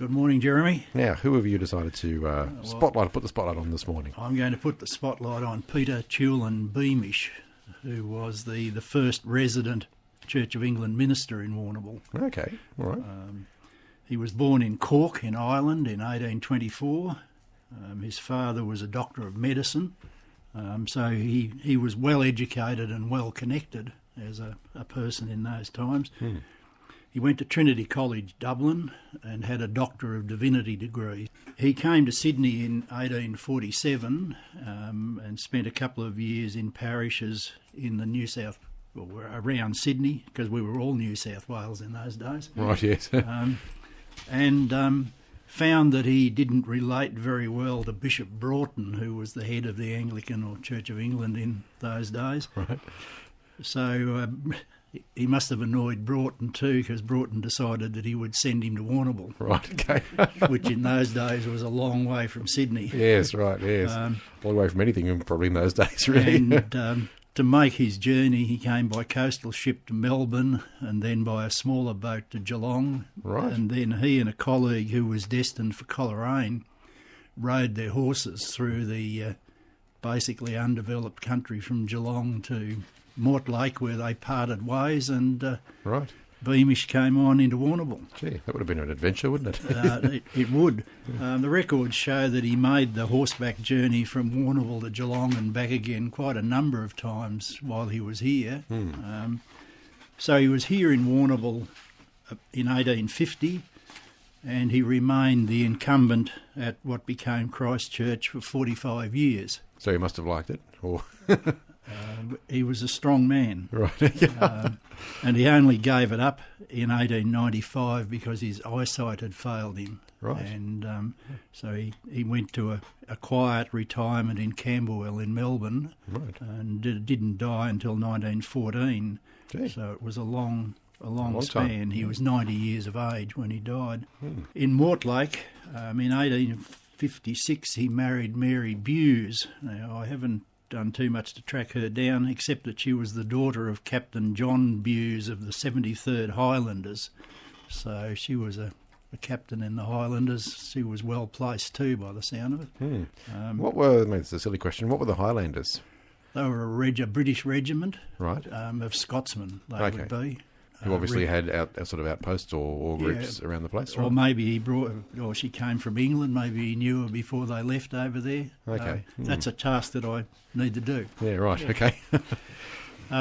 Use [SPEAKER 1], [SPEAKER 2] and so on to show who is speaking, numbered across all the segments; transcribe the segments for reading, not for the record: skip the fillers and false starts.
[SPEAKER 1] Good morning, Jeremy.
[SPEAKER 2] Now, who have you decided to put the spotlight on this morning?
[SPEAKER 1] I'm going to put the spotlight on Peter Teulon Beamish, who was the first resident Church of England minister in Warrnambool.
[SPEAKER 2] Okay, all right.
[SPEAKER 1] He was born in Cork in Ireland in 1824. His father was a doctor of medicine, so he was well educated and well connected as a person in those times. He went to Trinity College, Dublin, and had a Doctor of Divinity degree. He came to Sydney in 1847 and spent a couple of years in parishes in the around Sydney, because we were all New South Wales in those days.
[SPEAKER 2] Right, yes.
[SPEAKER 1] and found that he didn't relate very well to Bishop Broughton, who was the head of the Anglican or Church of England in those days.
[SPEAKER 2] Right.
[SPEAKER 1] So he must have annoyed Broughton too, because Broughton decided that he would send him to Warrnambool.
[SPEAKER 2] Right, okay.
[SPEAKER 1] Which in those days was a long way from Sydney.
[SPEAKER 2] Yes, right, yes. Long way from anything probably in those days, really.
[SPEAKER 1] And to make his journey, he came by coastal ship to Melbourne and then by a smaller boat to Geelong.
[SPEAKER 2] Right.
[SPEAKER 1] And then he and a colleague who was destined for Coleraine rode their horses through the basically undeveloped country from Geelong to Mortlake, where they parted ways, and
[SPEAKER 2] right.
[SPEAKER 1] Beamish came on into Warrnambool.
[SPEAKER 2] Gee, that would have been an adventure, wouldn't it?
[SPEAKER 1] It would. The records show that he made the horseback journey from Warrnambool to Geelong and back again quite a number of times while he was here. So he was here in Warrnambool in 1850, and he remained the incumbent at what became Christchurch for 45 years.
[SPEAKER 2] So he must have liked it, or...
[SPEAKER 1] He was a strong man.
[SPEAKER 2] Right.
[SPEAKER 1] And he only gave it up in 1895 because his eyesight had failed him.
[SPEAKER 2] Right.
[SPEAKER 1] And so he went to a quiet retirement in Camberwell in Melbourne.
[SPEAKER 2] Right.
[SPEAKER 1] And didn't die until 1914.
[SPEAKER 2] Gee.
[SPEAKER 1] So it was a long span.
[SPEAKER 2] Time.
[SPEAKER 1] He was 90 years of age when he died. In Mortlake, in 1856, he married Mary Bews. Now, I haven't done too much to track her down, except that she was the daughter of Captain John Bews of the 73rd Highlanders. So she was a captain in the Highlanders. She was well placed too, by the sound of it.
[SPEAKER 2] It's a silly question, what were the Highlanders?
[SPEAKER 1] They were a British regiment,
[SPEAKER 2] right,
[SPEAKER 1] of Scotsmen, they would be.
[SPEAKER 2] Who obviously had sort of outposts or groups around the place, right?
[SPEAKER 1] Or maybe she came from England, maybe he knew her before they left over there.
[SPEAKER 2] Okay.
[SPEAKER 1] That's a task that I need to do.
[SPEAKER 2] Yeah, right, yeah. Okay.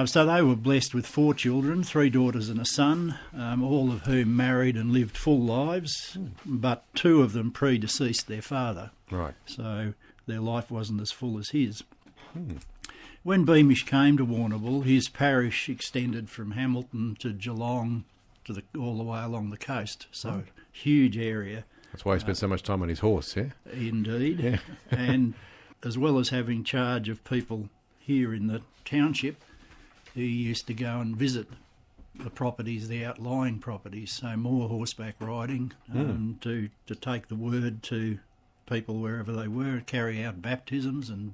[SPEAKER 1] So they were blessed with 4 children, 3 daughters and a son, all of whom married and lived full lives, but 2 of them predeceased their father.
[SPEAKER 2] Right.
[SPEAKER 1] So their life wasn't as full as his. When Beamish came to Warrnambool, his parish extended from Hamilton to Geelong all the way along the coast. So huge area.
[SPEAKER 2] That's why he spent so much time on his horse, yeah?
[SPEAKER 1] Indeed.
[SPEAKER 2] Yeah.
[SPEAKER 1] And as well as having charge of people here in the township, he used to go and visit the properties, the outlying properties, so more horseback riding to take the word to people wherever they were, carry out baptisms and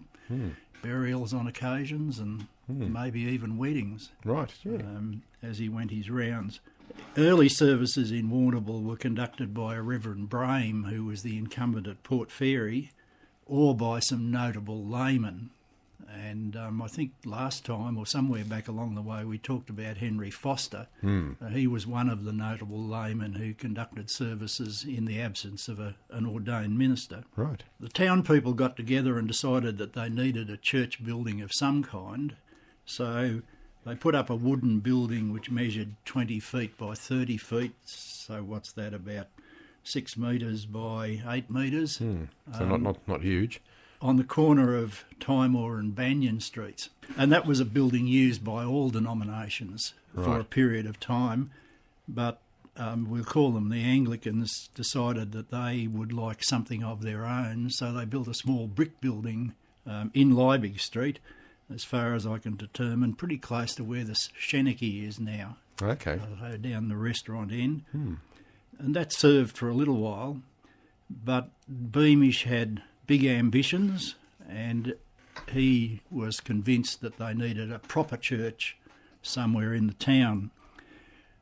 [SPEAKER 1] burials on occasions and maybe even weddings.
[SPEAKER 2] Right, yeah.
[SPEAKER 1] As he went his rounds. Early services in Warrnambool were conducted by a Reverend Brame, who was the incumbent at Port Fairy, or by some notable laymen. And I think last time, or somewhere back along the way, we talked about Henry Foster. He was one of the notable laymen who conducted services in the absence of an ordained minister.
[SPEAKER 2] Right.
[SPEAKER 1] The town people got together and decided that they needed a church building of some kind, so they put up a wooden building which measured 20 feet by 30 feet, so what's that, about 6 metres by 8 metres.
[SPEAKER 2] So not huge.
[SPEAKER 1] On the corner of Timor and Banyan Streets. And that was a building used by all denominations for a period of time, but we'll call them the Anglicans decided that they would like something of their own, so they built a small brick building in Liebig Street, as far as I can determine, pretty close to where the Shanachie is now.
[SPEAKER 2] Okay.
[SPEAKER 1] Down the restaurant end. And that served for a little while, but Beamish had big ambitions, and he was convinced that they needed a proper church somewhere in the town.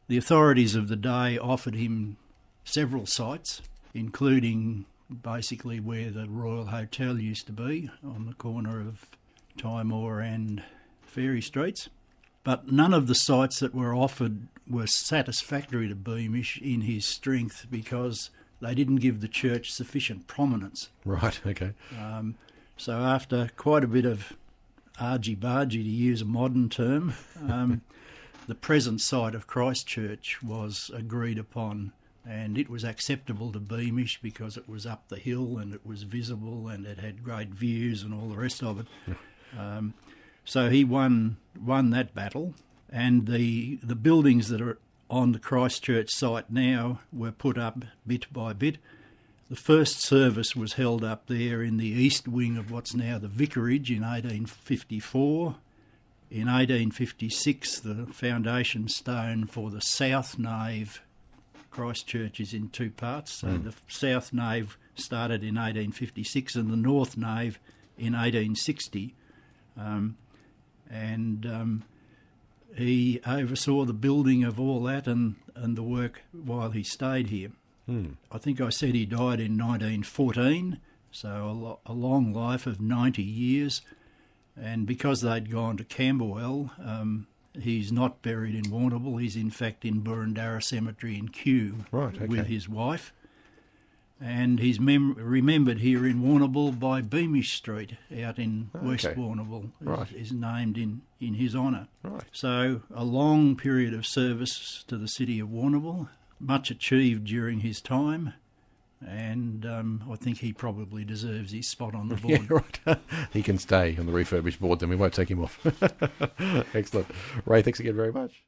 [SPEAKER 1] The authorities of the day offered him several sites, including basically where the Royal Hotel used to be, on the corner of Timor and Fairy Streets. But none of the sites that were offered were satisfactory to Beamish in his strength, because they didn't give the church sufficient prominence.
[SPEAKER 2] Right, okay.
[SPEAKER 1] So after quite a bit of argy-bargy, to use a modern term, the present site of Christchurch was agreed upon, and it was acceptable to Beamish because it was up the hill and it was visible and it had great views and all the rest of it. So he won that battle, and the buildings that are on the Christchurch site now were put up bit by bit. The first service was held up there in the east wing of what's now the vicarage in 1854. In 1856, the foundation stone for the south nave. Christchurch is in two parts, so the south nave started in 1856 and the north nave in 1860. He oversaw the building of all that and the work while he stayed here. I think I said he died in 1914, so a long life of 90 years. And because they'd gone to Camberwell, he's not buried in Warrnambool. He's in fact in Burundara Cemetery in Kew with his wife. And he's remembered here in Warrnambool by Beamish Street out in West Warrnambool. Is named in his honour. So a long period of service to the city of Warrnambool, much achieved during his time, and I think he probably deserves his spot on the board.
[SPEAKER 2] He can stay on the refurbished board, then we won't take him off. Excellent. Ray, thanks again very much.